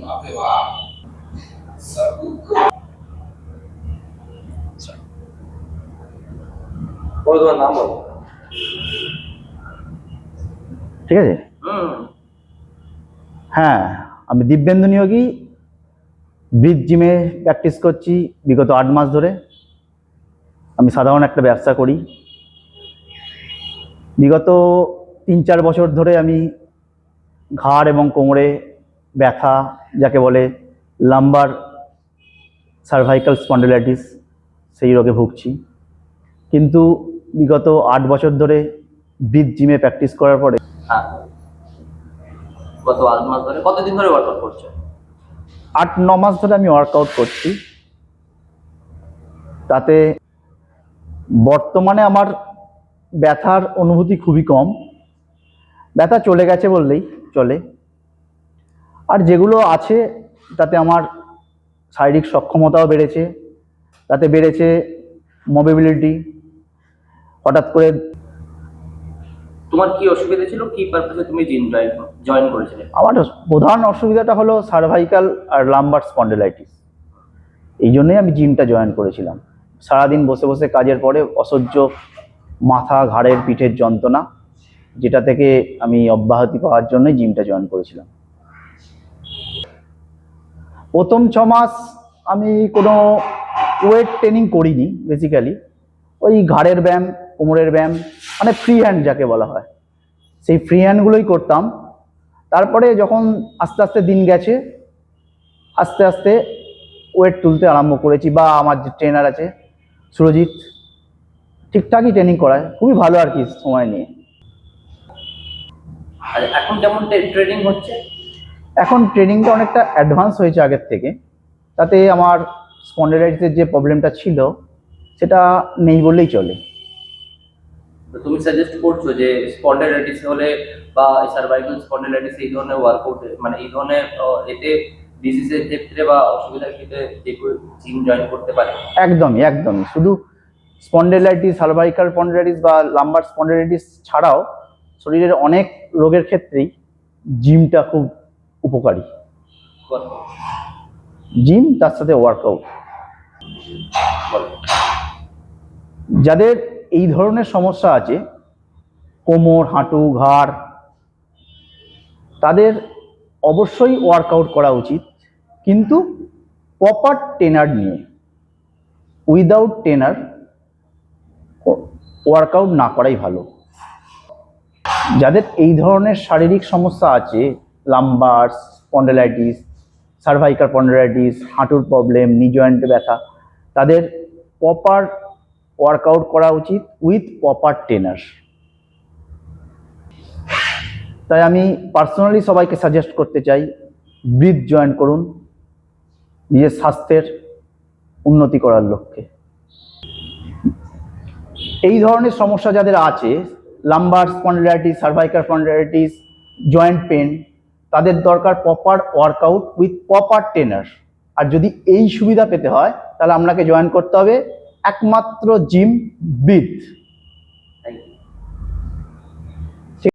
বাপরে বাপ। বলো তোমার নাম বলো। ঠিক আছে। হ্যাঁ, আমি দিব্যেন্দু নিয়োগী, ব্রিজ জিমে প্র্যাকটিস করছি বিগত 8 মাস ধরে। আমি সাধারণ একটা ব্যবসা করি। বিগত 3-4 বছর ধরে আমি ঘাড় এবং কোমরে ব্যথা, যাকে বলে লাম্বার সার্ভাইকাল স্পন্ডিলাইটিস, সেই রোগে ভুগছি। কিন্তু বিগত 8 বছর ধরে ব্রিজ জিমে প্র্যাকটিস করার পরে গত 8 মাস ধরে কতদিন ধরে ওয়ার্কআউট করছো? 8-9 মাস ধরে আমি ওয়ার্কআউট করছি। তাতে বর্তমানে আমার ব্যথার অনুভূতি খুবই কম। ব্যথা চলে গেছে বললেই চলে। আর যেগুলো আছে তাতে আমার শারীরিক সক্ষমতাও বেড়েছে, তাতে বেড়েছে মোবিলিটি। হঠাৎ করে তোমার কি অসুবিধা ছিল, কি পারপাসে তুমি জিম জয়েন করেছিলে? আমার প্রধান অসুবিধাটা হলো সার্ভাইকাল আর লাম্বার স্পন্ডিলাইটিস। এই জন্যই আমি জিমটা জয়েন করেছিলাম। সারাদিন বসে বসে কাজের পরে অসহ্য মাথা, ঘাড়ের, পিঠের যন্ত্রণা, যেটা থেকে আমি অব্যাহতি পাওয়ার জন্যই জিমটা জয়েন করেছিলাম। প্রথম 6 মাস আমি কোনো ওয়েট ট্রেনিং করিনি। বেসিক্যালি ওই ঘাড়ের ব্যায়াম, কোমরের ব্যায়াম, মানে ফ্রি হ্যান্ড যাকে বলা হয়, সেই ফ্রি হ্যান্ডগুলোই করতাম। তারপরে যখন আস্তে আস্তে দিন গেছে, আস্তে আস্তে ওয়েট তুলতে আরম্ভ করেছি। বা আমার যে ট্রেনার আছে সুরজিৎ, ঠিকঠাকই ট্রেনিং করায়, খুবই ভালো আর কি সময় নিয়ে। আর এখন কেমন ট্রেনিং হচ্ছে? এখন ট্রেনিংটা অনেকটা অ্যাডভান্স হয়েছে আগের থেকে। তাতে আমার স্পন্ডিলাইটিসের যে প্রবলেমটা ছিল সেটা নেই বললেই চলে। তুমি সাজেস্ট করছো যে স্পন্ডিলাইটিস হলে বা সার্ভাইকাল স্পন্ডিলাইটিস এই ধরনের ওয়ার্কআউট, মানে এই ধরনের এতে ডিজিজের ক্ষেত্রে বা অসুবিধার ক্ষেত্রে যে জিম জয়েন করতে পারে? একদমই একদমই। শুধু স্পন্ডিলাইটিস, সার্ভাইকাল স্পন্ডিলাইটিস বা লাম্বার স্পন্ডিলাইটিস ছাড়াও শরীরের অনেক রোগের ক্ষেত্রেই জিমটা খুব উপকারী। জিম তার সাথে ওয়ার্কআউট। যাদের এই ধরনের সমস্যা আছে, কোমর, হাঁটু, ঘাড়, তাদের অবশ্যই ওয়ার্কআউট করা উচিত, কিন্তু প্রপার ট্রেনার নিয়ে। উইদাউট ট্রেনার ওয়ার্কআউট না করাই ভালো। যাদের এই ধরনের শারীরিক সমস্যা আছে, লাম্বার স্পন্ডিলাইটিস, সার্ভাইকাল স্পন্ডিলাইটিস, হাঁটুর প্রবলেম, নি জয়েন্টে ব্যথা, তাদের প্রপার ওয়ার্কআউট করা উচিত উইথ প্রপার ট্রেনার। তাই আমি পার্সোনালি সবাইকে সাজেস্ট করতে চাই, ব্রিজ জয়েন করুন নিজের স্বাস্থ্যের উন্নতি করার লক্ষ্যে। এই ধরনের সমস্যা যাদের আছে, lumbar spondylitis, cervical spondylitis, joint pain, তাদের দরকার proper workout with proper trainer. আর যদি এই সুবিধা পেতে হয় তাহলে আপনাকে জয়েন করতে হবে একমাত্র জিম ব্রিজ।